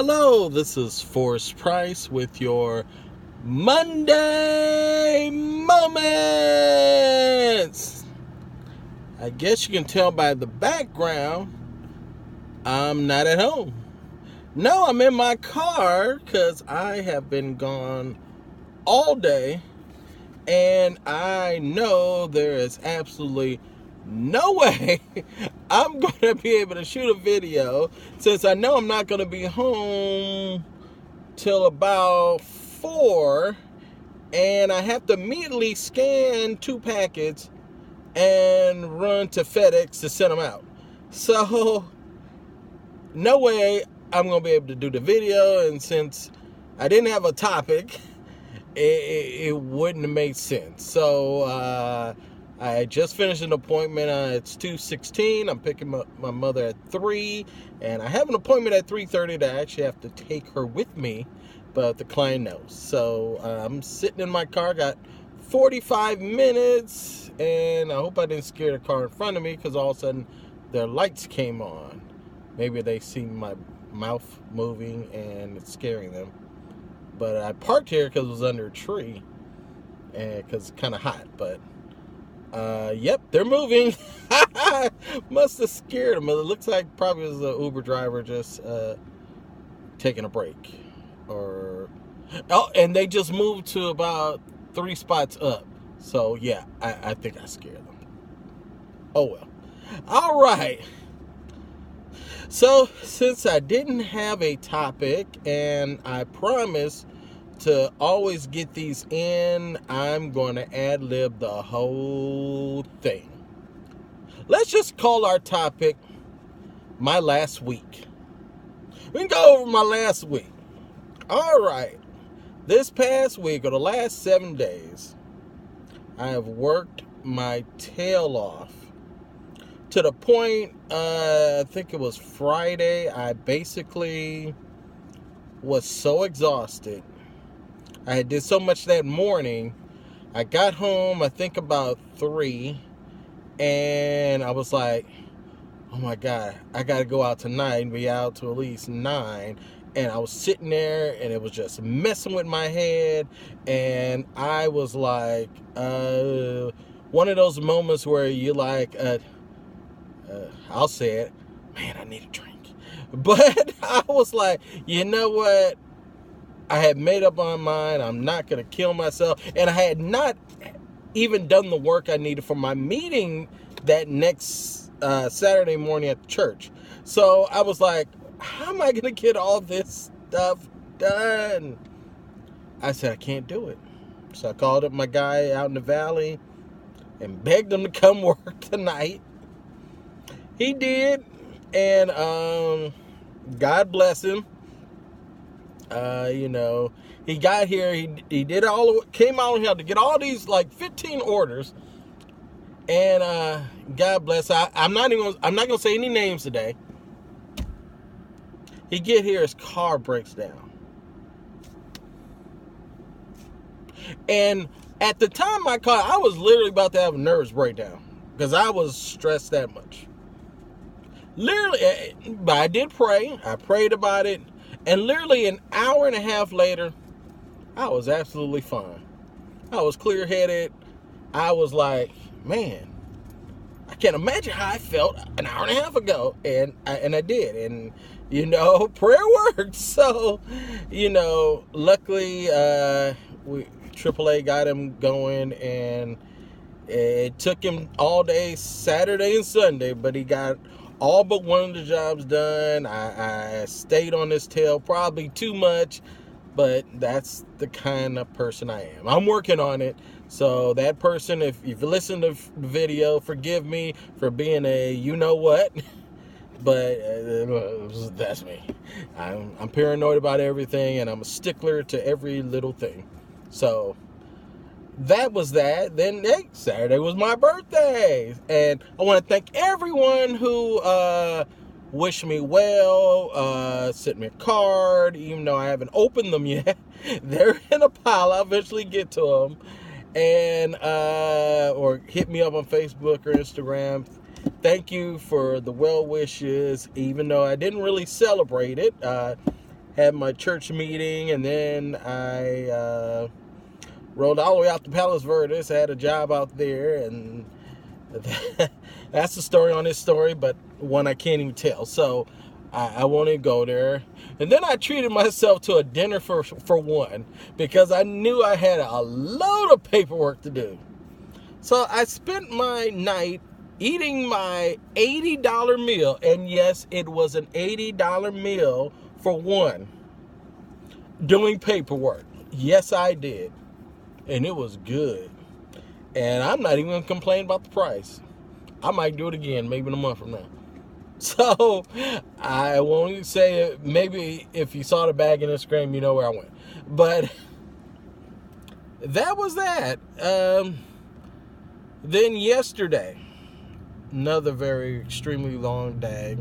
Hello, this is Forrest Price with your Monday Moments. I guess you can tell by the background, I'm not at home. No, I'm in my car because I have been gone all day, and I know there is absolutely no way I'm going to be able to shoot a video since I know I'm not going to be home till about 4, and I have to immediately scan 2 packets and run to FedEx to send them out. So, no way I'm going to be able to do the video, and since I didn't have a topic, it wouldn't have made sense. So, I just finished an appointment. It's 2:16. I'm picking up my mother at 3, and I have an appointment at 3:30 that I actually have to take her with me, but the client knows. So I'm sitting in my car, got 45 minutes, and I hope I didn't scare the car in front of me because all of a sudden their lights came on. Maybe they see my mouth moving and it's scaring them. But I parked here because it was under a tree and because it's kind of hot, but yep, they're moving. Must have scared them. It looks like probably it was an Uber driver just taking a break. And they just moved to about 3 spots up. So yeah, I think I scared them. Oh well. All right. So since I didn't have a topic and I promised to always get these in, I'm going to ad-lib the whole thing. Let's just call our topic my last week. We can go over my last week. All right. This past week, or the last 7 days, I have worked my tail off to the point, I think it was Friday, I basically was so exhausted. I did so much that morning. I got home, I think about 3, and I was like, oh my God, I got to go out tonight and be out to at least 9. And I was sitting there, and it was just messing with my head, and I was like, one of those moments where you like, I'll say it, man, I need a drink. But I was like, you know what? I had made up my mind. I'm not going to kill myself. And I had not even done the work I needed for my meeting that next Saturday morning at the church. So I was like, how am I going to get all this stuff done? I said, I can't do it. So I called up my guy out in the valley and begged him to come work tonight. He did. And God bless him. He got here, he did came out here to get all these like 15 orders, and God bless. I'm not gonna say any names today. He get here, his car breaks down, and at the time I was literally about to have a nervous breakdown because I was stressed that much. Literally, but I did pray. I prayed about it. And literally an hour and a half later, I was absolutely fine. I was clear-headed. I was like, man, I can't imagine how I felt an hour and a half ago. And I did. And, prayer worked. So, luckily, AAA got him going. And it took him all day, Saturday and Sunday. But he got all but one of the jobs done. I stayed on his tail probably too much, but that's the kind of person I am. I'm working on it. So that person, if you listen to the video, forgive me for being a you-know-what, but that's me. I'm paranoid about everything, and I'm a stickler to every little thing. So that was that. Then Saturday was my birthday, and I want to thank everyone who wished me well, sent me a card, even though I haven't opened them yet. They're in a pile. I'll eventually get to them, and or hit me up on Facebook or Instagram. Thank you for the well wishes, even though I didn't really celebrate it. had my church meeting, and then I rolled all the way out to Palos Verdes. I had a job out there, and that's the story on this story, but one I can't even tell. So I won't even go there. And then I treated myself to a dinner for one, because I knew I had a load of paperwork to do. So I spent my night eating my $80 meal. And yes, it was an $80 meal for one. Doing paperwork. Yes, I did. And it was good. And I'm not even going to complain about the price. I might do it again, maybe in a month from now. So, I won't even say it. Maybe if you saw the bag in Instagram, you know where I went. But that was that. Then yesterday, another very extremely long day.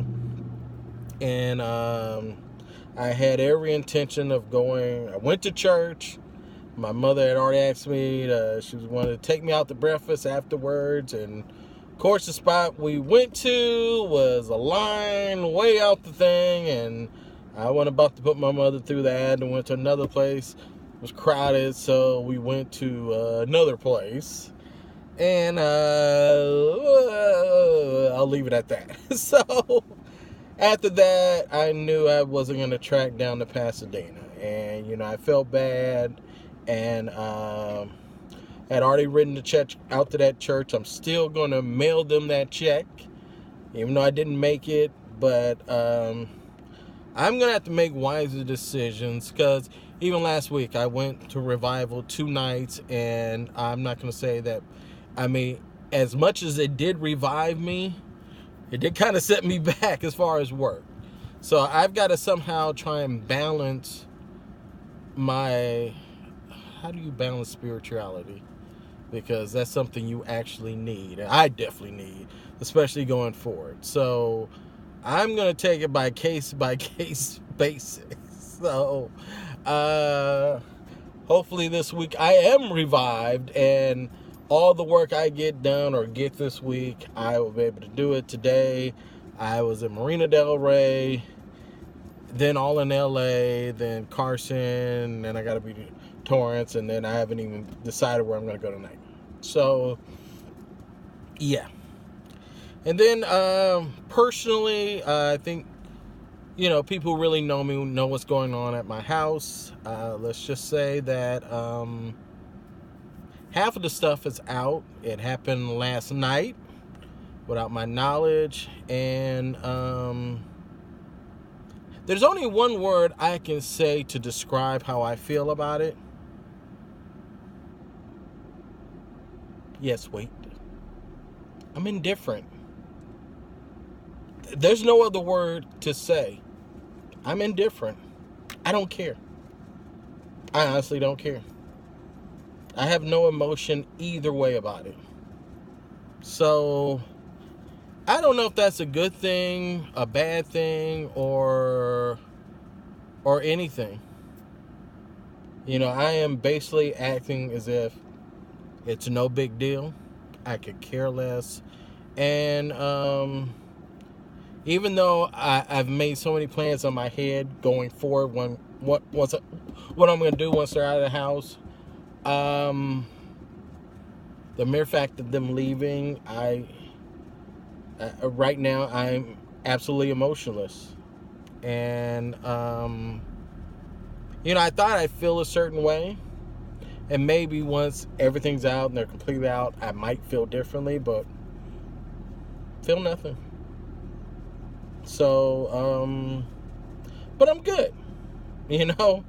And I had every intention of going. I went to church. My mother had already asked me, she was wanted to take me out to breakfast afterwards. And of course, the spot we went to was a line way out the thing. And I wasn't about to put my mother through that, and went to another place. It was crowded, so we went to another place. And I'll leave it at that. So after that, I knew I wasn't going to track down to Pasadena. And, you know, I felt bad. And had already written the check out to that church. I'm still going to mail them that check, even though I didn't make it. But I'm going to have to make wiser decisions, because even last week I went to Revival 2 nights, and I'm not going to say that, I mean, as much as it did revive me, it did kind of set me back as far as work. So I've got to somehow try and balance my... How do you balance spirituality? Because that's something you actually need. And I definitely need, especially going forward. So I'm going to take it by case basis. So hopefully this week I am revived, and all the work I get done or get this week, I will be able to do it today. I was in Marina Del Rey, then all in LA, then Carson, and I got to be Torrance, and then I haven't even decided where I'm going to go tonight. So, yeah. And then, personally, I think, you know, people who really know me know what's going on at my house. Let's just say that half of the stuff is out. It happened last night without my knowledge. And there's only one word I can say to describe how I feel about it. Yes, wait. I'm indifferent. There's no other word to say. I'm indifferent. I don't care. I honestly don't care. I have no emotion either way about it. So, I don't know if that's a good thing, a bad thing, or anything. You know, I am basically acting as if it's no big deal. I could care less. And even though I've made so many plans on my head going forward, what I'm going to do once they're out of the house, the mere fact of them leaving, right now I'm absolutely emotionless. And you know, I thought I'd feel a certain way. And maybe once everything's out and they're completely out, I might feel differently, but feel nothing. So, but I'm good. You know,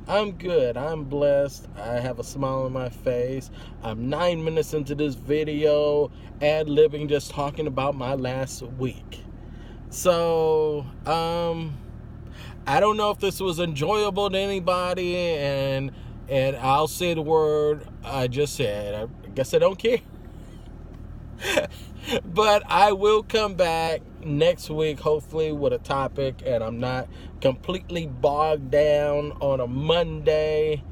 I'm good. I'm blessed. I have a smile on my face. I'm 9 minutes into this video, ad-libbing, just talking about my last week. So, I don't know if this was enjoyable to anybody, and I'll say the word I just said. I guess I don't care. But I will come back next week, hopefully, with a topic, and I'm not completely bogged down on a Monday,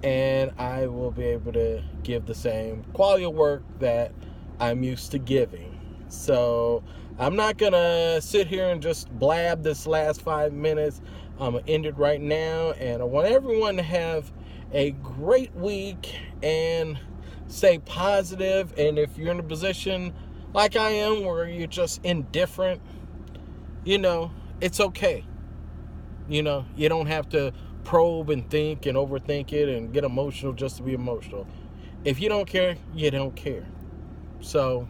and I will be able to give the same quality of work that I'm used to giving. So I'm not going to sit here and just blab this last 5 minutes. I'm going to end it right now. And I want everyone to have a great week and stay positive. And if you're in a position like I am where you're just indifferent, it's okay. You don't have to probe and think and overthink it and get emotional just to be emotional. If you don't care, you don't care. So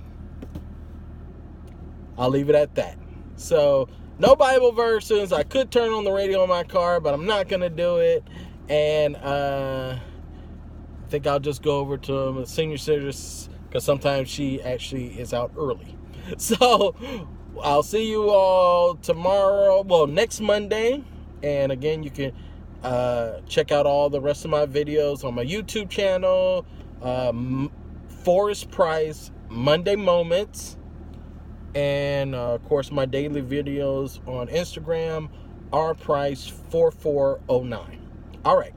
I'll leave it at that. So no Bible verses. I could turn on the radio in my car, but I'm not going to do it. And I think I'll just go over to the senior citizens because sometimes she actually is out early. So I'll see you all tomorrow. Well, next Monday. And again, you can check out all the rest of my videos on my YouTube channel. Forrest Price Monday Moments. And of course, my daily videos on Instagram, rprice4409. All right.